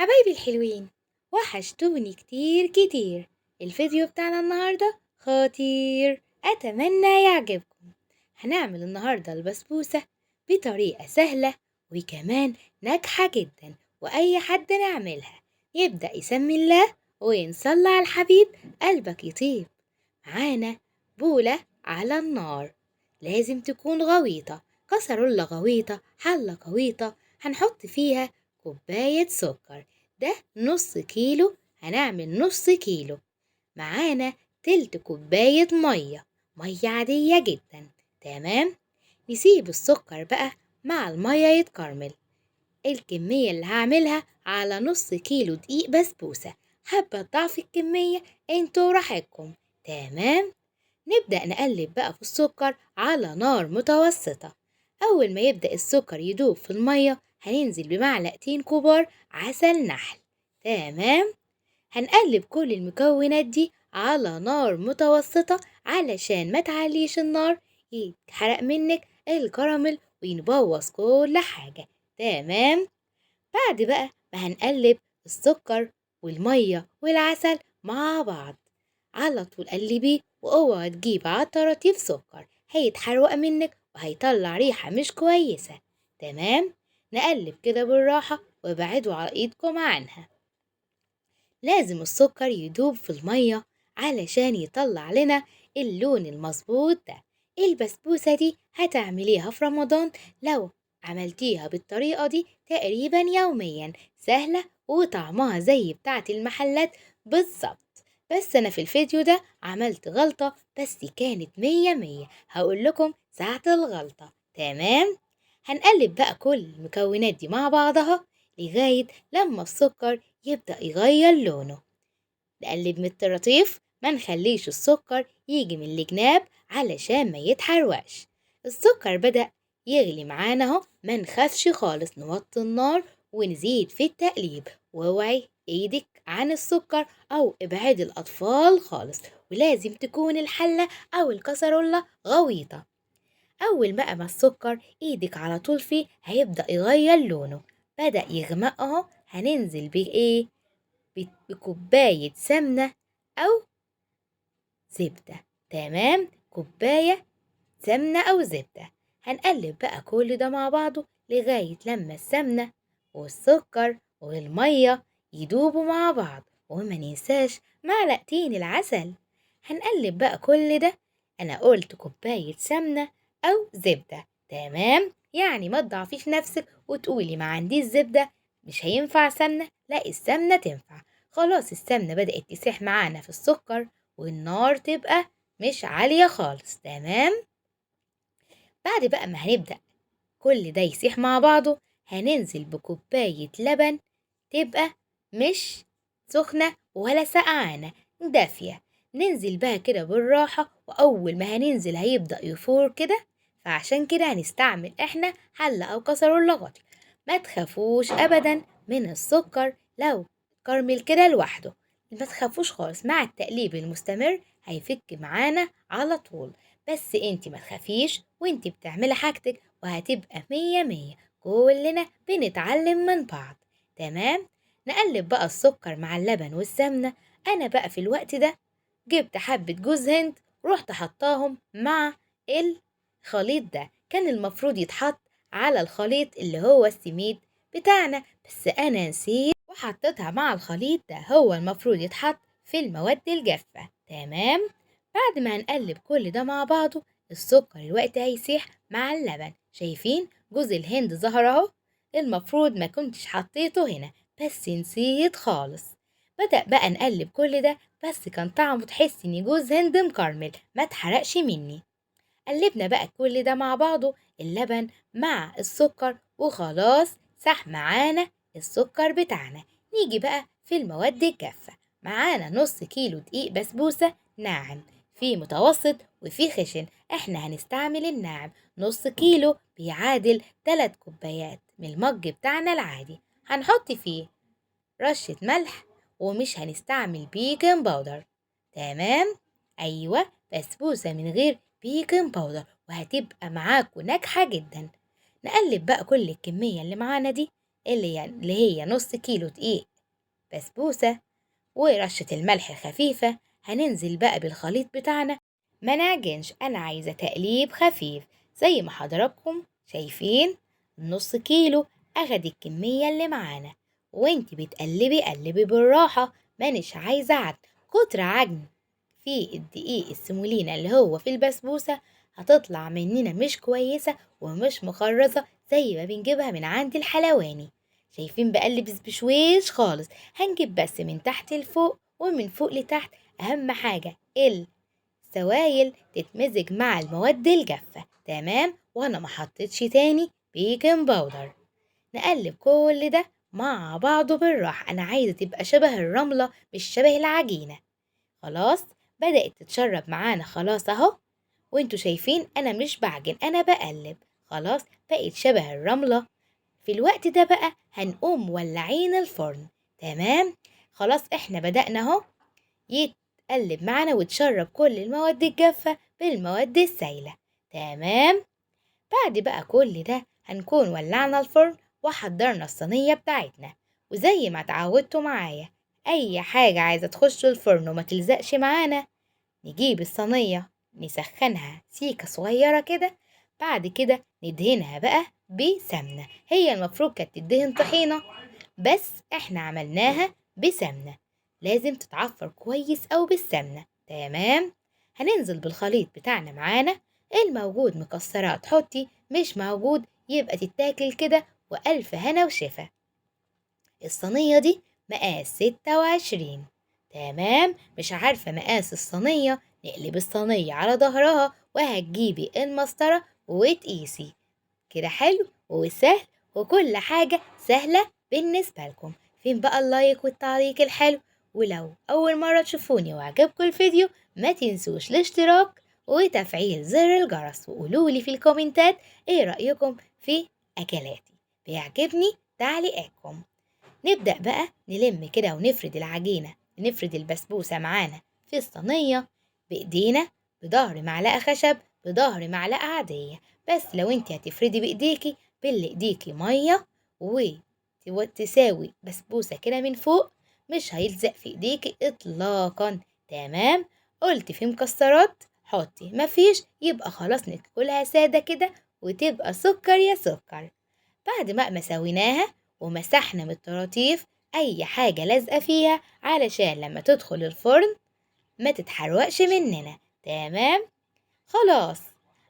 حبايبي الحلوين، وحشتوني كتير كتير. الفيديو بتاعنا النهاردة خطير، أتمنى يعجبكم. هنعمل النهاردة البسبوسة بطريقة سهلة وكمان ناجحة جدا، وأي حد نعملها يبدأ يسمي الله وينصلي على الحبيب قلبك يطيب. معانا بولة على النار، لازم تكون غويطة، كسرولة غويطة، حلة غويطة. هنحط فيها كوباية سكر، ده نص كيلو، هنعمل نص كيلو. معانا تلت كوباية مية عادية جدا. تمام. نسيب السكر بقى مع المية يتكرمل. الكمية اللي هعملها على نص كيلو دقيق بسبوسة، حابة تضعف الكمية انتوا راحتكم. تمام. نبدأ نقلب بقى في السكر على نار متوسطة. أول ما يبدأ السكر يدوب في المية هننزل بمعلقتين كبار عسل نحل. تمام. هنقلب كل المكونات دي على نار متوسطة علشان ما تعليش النار، يتحرق منك الكراميل وينبوظ كل حاجة. تمام. بعد بقى ما هنقلب السكر والمية والعسل مع بعض، على طول قلبيه، واوعى تجيب عطراتيف سكر، هيتحرق منك وهيطلع ريحة مش كويسة. تمام. نقلب كده بالراحة وابعدوا على ايدكم عنها. لازم السكر يدوب في المية علشان يطلع لنا اللون المظبوط ده. البسبوسة دي هتعمليها في رمضان، لو عملتيها بالطريقة دي تقريبا يوميا، سهلة وطعمها زي بتاعة المحلات بالظبط. بس أنا في الفيديو ده عملت غلطة، بس كانت مية مية، هقول لكم ساعة الغلطة. تمام. هنقلب بقى كل المكونات دي مع بعضها لغاية لما السكر يبدأ يغير لونه. نقلب من الطراطيف، ما نخليش السكر يجي من الجناب علشان ما يتحرقش. السكر بدأ يغلي معانا اهو، ما نخافش خالص، نوطي النار ونزيد في التقليب، واوعي ايدك عن السكر او ابعدي الاطفال خالص. ولازم تكون الحلة او الكسرولة غويطة. اول بقى ما السكر ايدك على طول فيه هيبدأ يغير لونه، بدأ يغمق اهو، هننزل بايه؟ بكوباية سمنة أو زبدة. تمام. كوباية سمنة أو زبدة. هنقلب بقى كل ده مع بعضه لغاية لما السمنة والسكر والمية يدوبوا مع بعض، وما ننساش معلقتين العسل. هنقلب بقى كل ده. أنا قلت كوباية سمنة أو زبدة. تمام. يعني ما تضعفيش نفسك وتقولي ما عنديش زبدة، مش هينفع سمنة، لا السمنة تنفع. خلاص السمنة بدأت تسيح معانا في السكر، والنار تبقى مش عالية خالص. تمام. بعد بقى ما هنبدأ كل ده يسيح مع بعضه، هننزل بكوباية لبن، تبقى مش سخنة ولا سقعانة، دافية. ننزل بقى كده بالراحة، وأول ما هننزل هيبدأ يفور كده، فعشان كده هنستعمل احنا حلة أو كسرولة غطي. ما تخافوش أبدا من السكر لو كرمل كده لوحده، ما تخافوش خالص، مع التقليب المستمر هيفك معانا على طول. بس انتي ما تخافيش وانتي بتعملي حاجتك، وهتبقى مية مية، كلنا بنتعلم من بعض. تمام. نقلب بقى السكر مع اللبن والسمنة. أنا بقى في الوقت ده جبت حبة جوز هند، رحت حطاهم مع الخليط ده، كان المفروض يتحط على الخليط اللي هو السميد بتاعنا، بس أنا نسيت وحطيتها مع الخليط ده، هو المفروض يتحط في المواد الجافة. تمام. بعد ما هنقلب كل ده مع بعضه، السكر الوقت هيسيح مع اللبن. شايفين جوز الهند ظهر اهو، المفروض ما كنتش حطيته هنا، بس نسيت خالص. بدأ بقى نقلب كل ده، بس كان طعمه تحس ان جوز هند مكرمل، ما اتحرقش مني. قلبنا بقى كل ده مع بعضه، اللبن مع السكر، وخلاص ساح معانا السكر بتاعنا. نيجي بقى في المواد الجافة. معانا نص كيلو دقيق بسبوسة ناعم، في متوسط وفي خشن، احنا هنستعمل الناعم. نص كيلو بيعادل 3 كوبايات من المج بتاعنا العادي. هنحط فيه رشة ملح، ومش هنستعمل بيكنج باودر. تمام. أيوة، بسبوسة من غير بيكنج باودر، وهتبقى معاكوا ناجحة جدا. نقلب بقى كل الكمية اللي معانا دي، اللي هي نص كيلو دقيق بسبوسة ورشة الملح الخفيفة. هننزل بقى بالخليط بتاعنا، ما نعجنش، أنا عايزة تقليب خفيف زي ما حضراتكم شايفين. نص كيلو أخد الكمية اللي معانا، وانتي بتقلبي قلبي بالراحة، مانيش عايزة عجن. كتر عجن في الدقيق السمولينا اللي هو في البسبوسة هتطلع مننا مش كويسة ومش مخرزة زي ما بنجيبها من عند الحلواني. شايفين بقلب بشويش خالص، هنجيب بس من تحت لفوق ومن فوق لتحت. أهم حاجة السوايل تتمزج مع المواد الجافة، تمام. وأنا ما حطيتش تاني بيكنج باودر. نقلب كل ده مع بعضه بالراحة، أنا عايزة تبقى شبه الرملة مش شبه العجينة. خلاص بدأت تتشرب معانا خلاص اهو، وانتوا شايفين انا مش بعجن، انا بقلب. خلاص بقت شبه الرملة. في الوقت ده بقى هنقوم ولعين الفرن، تمام. خلاص احنا بدأنا اهو يتقلب معانا وتشرب كل المواد الجافة بالمواد السائلة، تمام. بعد بقى كل ده هنكون ولعنا الفرن وحضرنا الصينية بتاعتنا. وزي ما اتعودتوا معايا، أي حاجة عايزة تخش الفرن وما تلزقش معانا، نجيب الصينية نسخنها سيكة صغيرة كده، بعد كده ندهنها بقى بسمنة. هي المفروض كانت تدهن طحينة، بس احنا عملناها بسمنة. لازم تتعفر كويس أو بالسمنة، تمام. هننزل بالخليط بتاعنا معانا، الموجود مكسرات حطي، مش موجود يبقى تتاكل كده، وألف هنا وشفا. الصينية دي مقاس 26، تمام. مش عارفة مقاس الصينية، نقلب الصينية على ظهرها وهتجيبي المسطرة وتقيسي كده. حلو وسهل وكل حاجة سهلة بالنسبة لكم. فين بقى اللايك والتعليق الحلو؟ ولو أول مرة تشوفوني وعجبكم الفيديو ما تنسوش الاشتراك وتفعيل زر الجرس، وقولولي في الكومنتات ايه رأيكم في أكلاتي، بيعجبني تعليقاتكم. نبدأ بقى نلم كده ونفرد العجينة، نفرد البسبوسة معانا في الصينية بإيدينا، بظهر معلقة خشب بظهر معلقة عادية. بس لو انت هتفردي بإيديكي باللي إيديكي مية وتساوي بسبوسة كده من فوق، مش هيلزق في إيديكي إطلاقا، تمام. قلت في مكسرات حطي، مفيش يبقى خلاص ناكلها سادة كده وتبقى سكر يا سكر. بعد ما سويناها ومسحنا من الطراطيف أي حاجة لازقة فيها علشان لما تدخل الفرن ما تتحرقش مننا، تمام. خلاص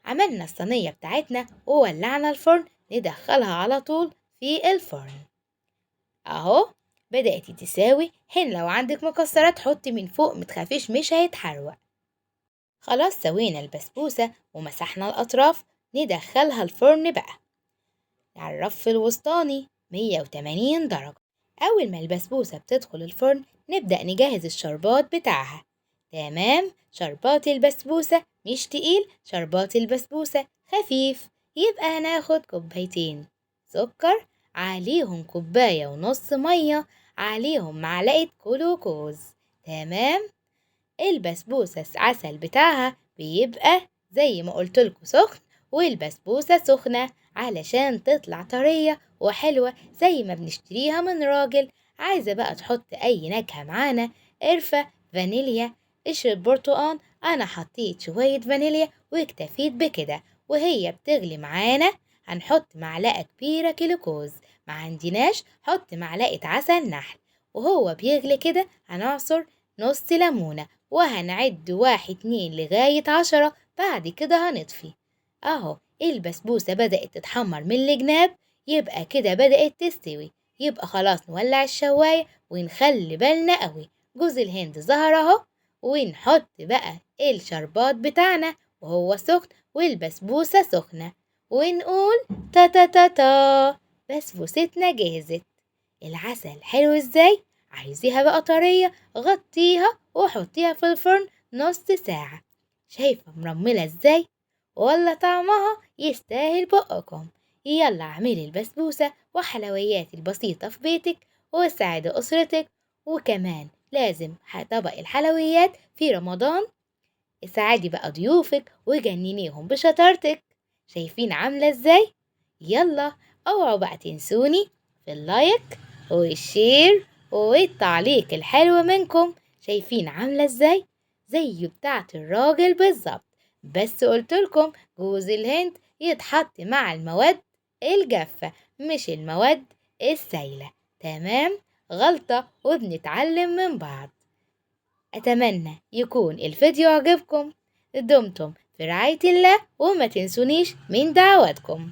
عملنا الصينية بتاعتنا وولعنا الفرن، ندخلها على طول في الفرن اهو. بدأت تساوي. هنا لو عندك مكسرات حطي من فوق متخافيش مش هيتحرق. خلاص سوينا البسبوسة ومسحنا الأطراف، ندخلها الفرن بقى على الرف الوسطاني 180 درجة. أول ما البسبوسة بتدخل الفرن نبدأ نجهز الشربات بتاعها، تمام. شربات البسبوسة مش تقيل، شربات البسبوسة خفيف. يبقى هناخد كوبايتين سكر، عليهم كوباية ونص مية، عليهم معلقة جلوكوز، تمام. البسبوسة عسل بتاعها بيبقى زي ما قلتلكوا سخن، والبسبوسة سخنة علشان تطلع طرية وحلوة زي ما بنشتريها من راجل. عايزة بقى تحط أي نكهة معانا، قرفة، فانيليا، قشرة برتقان، أنا حطيت شوية فانيليا واكتفيت بكده. وهي بتغلي معانا هنحط معلقة كبيرة جلوكوز، ما عندناش حط معلقة عسل نحل. وهو بيغلي كده هنعصر نص ليمونة وهنعد 1 2 لغاية 10، بعد كده هنطفي. اهو البسبوسة بدأت تتحمر من الجناب، يبقى كده بدأت تستوي. يبقى خلاص نولع الشواية ونخلي بالنا قوي. جوز الهند ظهر اهو، ونحط بقى الشربات بتاعنا وهو سخن والبسبوسة سخنة، ونقول تا تا تا تا، بسبوستنا جهزت. العسل حلو ازاي؟ عايزيها بقى طرية غطيها وحطيها في الفرن نص ساعة. شايفة مرملة ازاي؟ ولا طعمها يستاهل بقكم. يلا اعملي البسبوسة وحلويات البسيطة في بيتك وساعدي أسرتك. وكمان لازم طبق الحلويات في رمضان، ساعدي بقى ضيوفك وجننيهم بشطارتك. شايفين عاملة ازاي؟ يلا اوعوا بقى تنسوني في اللايك والشير والتعليق الحلو منكم شايفين عاملة ازاي؟ زي بتاعة الراجل بالظبط، بس قلتلكم جوز الهند يتحط مع المواد الجافة مش المواد السايلة. تمام؟ غلطة وبنتعلم من بعض. أتمنى يكون الفيديو عجبكم. دمتم في رعاية الله وما تنسونيش من دعواتكم.